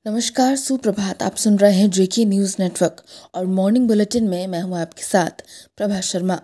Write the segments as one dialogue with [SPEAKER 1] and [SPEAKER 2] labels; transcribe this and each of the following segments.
[SPEAKER 1] नमस्कार, सुप्रभात। आप सुन रहे हैं जेके न्यूज़ नेटवर्क और मॉर्निंग बुलेटिन में मैं हूं आपके साथ प्रभा शर्मा।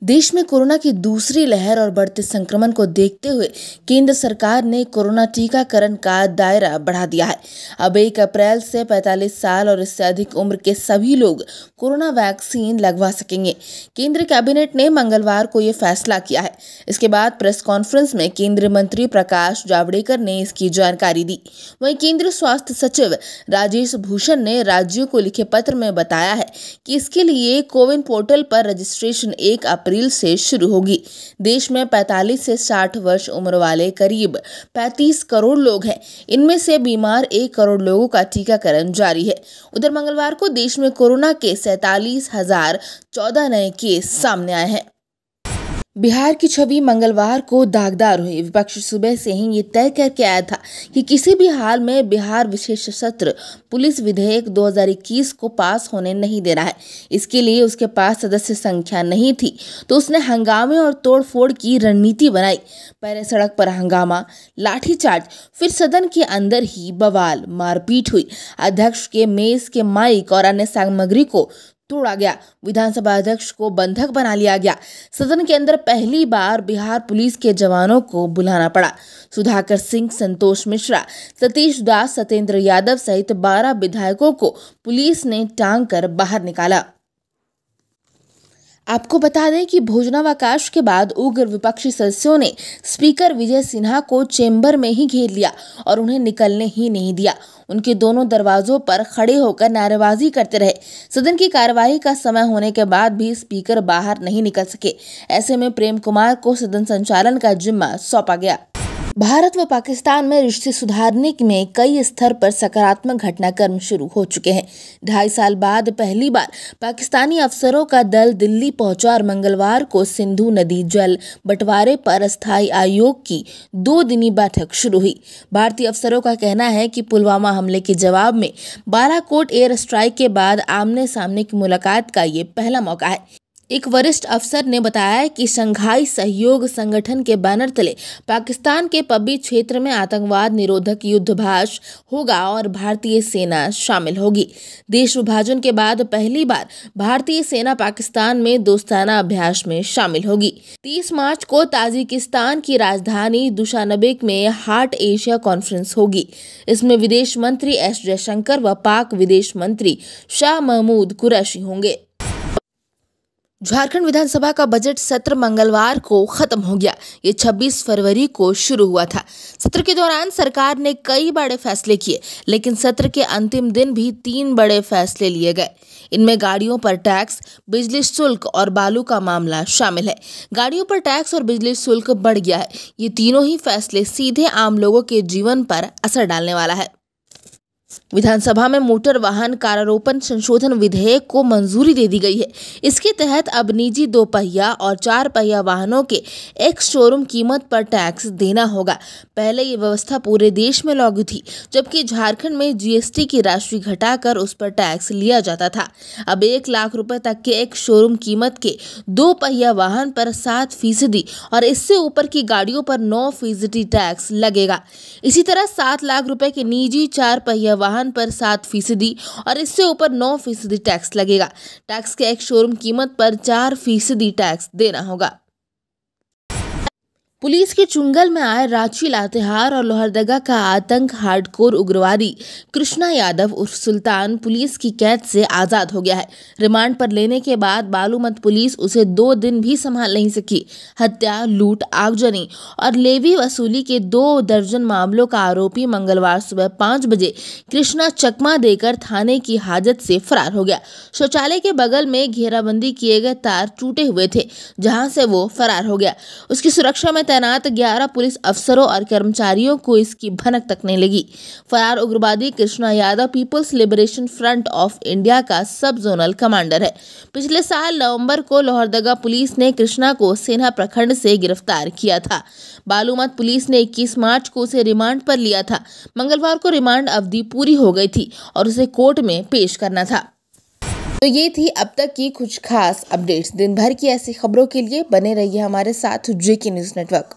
[SPEAKER 1] देश में कोरोना की दूसरी लहर और बढ़ते संक्रमण को देखते हुए केंद्र सरकार ने कोरोना टीकाकरण का दायरा बढ़ा दिया है। अब 1 अप्रैल से 45 साल और इससे अधिक उम्र के सभी लोग कोरोना वैक्सीन लगवा सकेंगे। केंद्र कैबिनेट ने मंगलवार को ये फैसला किया है। इसके बाद प्रेस कॉन्फ्रेंस में केंद्रीय मंत्री प्रकाश जावड़ेकर ने इसकी जानकारी दी। वहीं केंद्रीय स्वास्थ्य सचिव राजेश भूषण ने राज्यों को लिखे पत्र में बताया है कि इसके लिए कोविन पोर्टल पर रजिस्ट्रेशन 1 अप्रैल से शुरू होगी। देश में 45 से 60 वर्ष उम्र वाले करीब 35 करोड़ लोग हैं। इनमें से बीमार 1 करोड़ लोगों का टीकाकरण जारी है। उधर मंगलवार को देश में कोरोना के 47,014 नए केस सामने आए हैं। बिहार की छवि मंगलवार को दागदार हुई। विपक्ष सुबह से ही ये तय करके आया था कि किसी भी हाल में बिहार विशेष सत्र पुलिस विधेयक 2021 को पास होने नहीं दे रहा है। इसके लिए उसके पास सदस्य संख्या नहीं थी, तो उसने हंगामे और तोड़फोड़ की रणनीति बनाई। पहले सड़क पर हंगामा, लाठीचार्ज, फिर सदन के अंदर ही बवाल, मारपीट हुई। अध्यक्ष के मेज के माइक और अन्य सामग्री को तोड़ा गया। विधानसभा अध्यक्ष को बंधक बना लिया गया। सदन के अंदर पहली बार बिहार पुलिस के जवानों को बुलाना पड़ा। सुधाकर सिंह, संतोष मिश्रा, सतीश दास, सत्येंद्र यादव सहित 12 विधायकों को पुलिस ने टांग कर बाहर निकाला। आपको बता दें कि भोजनावकाश के बाद उग्र विपक्षी सदस्यों ने स्पीकर विजय सिन्हा को चेंबर में ही घेर लिया और उन्हें निकलने ही नहीं दिया। उनके दोनों दरवाजों पर खड़े होकर नारेबाजी करते रहे। सदन की कार्यवाही का समय होने के बाद भी स्पीकर बाहर नहीं निकल सके। ऐसे में प्रेम कुमार को सदन संचालन का जिम्मा सौंपा गया। भारत व पाकिस्तान में रिश्ते सुधारने में कई स्तर पर सकारात्मक घटनाक्रम शुरू हो चुके हैं। 2.5 साल बाद पहली बार पाकिस्तानी अफसरों का दल दिल्ली पहुंचा और मंगलवार को सिंधु नदी जल बंटवारे पर अस्थायी आयोग की 2 दिनी बैठक शुरू हुई। भारतीय अफसरों का कहना है कि पुलवामा हमले के जवाब में बालाकोट एयर स्ट्राइक के बाद आमने सामने की मुलाकात का ये पहला मौका है। एक वरिष्ठ अफसर ने बताया कि शंघाई सहयोग संगठन के बैनर तले पाकिस्तान के पब्बी क्षेत्र में आतंकवाद निरोधक युद्धभाष होगा और भारतीय सेना शामिल होगी। देश विभाजन के बाद पहली बार भारतीय सेना पाकिस्तान में दोस्ताना अभ्यास में शामिल होगी। 30 मार्च को ताजिकिस्तान की राजधानी दुशानबे में हार्ट एशिया कॉन्फ्रेंस होगी। इसमें विदेश मंत्री एस जयशंकर व पाक विदेश मंत्री शाह महमूद कुरैशी होंगे। झारखंड विधानसभा का बजट सत्र मंगलवार को खत्म हो गया। ये 26 फरवरी को शुरू हुआ था। सत्र के दौरान सरकार ने कई बड़े फैसले किए, लेकिन सत्र के अंतिम दिन भी 3 बड़े फैसले लिए गए। इनमें गाड़ियों पर टैक्स, बिजली शुल्क और बालू का मामला शामिल है। गाड़ियों पर टैक्स और बिजली शुल्क बढ़ गया है। ये तीनों ही फैसले सीधे आम लोगों के जीवन पर असर डालने वाला है। विधानसभा में मोटर वाहन करारोपण संशोधन विधेयक को मंजूरी दे दी गई है। इसके तहत अब निजी 2 पहिया और 4 पहिया वाहनों के एक्स शोरूम कीमत पर टैक्स देना होगा। पहले ये व्यवस्था पूरे देश में लागू थी, जबकि झारखंड में जीएसटी की राशि घटाकर उस पर टैक्स लिया जाता था। अब 1 लाख रुपए तक के एक्स शोरूम कीमत के 2 पहिया वाहन पर 7% और इससे ऊपर की गाड़ियों पर 9% टैक्स लगेगा। इसी तरह 7 लाख रुपए के निजी 4 पहिया वाहन पर 7% और इससे ऊपर 9% टैक्स लगेगा। टैक्स के एक शोरूम कीमत पर 4% टैक्स देना होगा। पुलिस के चुंगल में आए रांची, लातेहार और लोहरदगा का आतंक हार्डकोर उग्रवादी कृष्णा यादव उर्फ सुल्तान पुलिस की कैद से आजाद हो गया है। रिमांड पर लेने के बाद बालूमत पुलिस उसे 2 दिन भी संभाल नहीं सकी। हत्या, लूट, आगजनी और लेवी वसूली के 2 दर्जन मामलों का आरोपी मंगलवार सुबह 5 बजे कृष्णा चकमा देकर थाने की हाजत से फरार हो गया। शौचालय के बगल में घेराबंदी किए गए तार टूटे हुए थे, जहां से वो फरार हो गया। उसकी सुरक्षा में तैनात 11 पुलिस अफसरों और कर्मचारियों को इसकी भनक तक नहीं लगी। फरार उग्रवादी Krishna Yadav People's Liberation Front of India का सब जोनल कमांडर है। पिछले साल नवंबर को लोहरदगा पुलिस ने कृष्णा को सेना प्रखंड से गिरफ्तार किया था। बालूमत पुलिस ने 21 मार्च को उसे रिमांड पर लिया था। मंगलवार को रिमांड अवधि पूरी हो गई थी और उसे कोर्ट में पेश करना था। तो ये थी अब तक की कुछ खास अपडेट्स। दिन भर की ऐसी खबरों के लिए बने रहिए हमारे साथ जेके न्यूज़ नेटवर्क।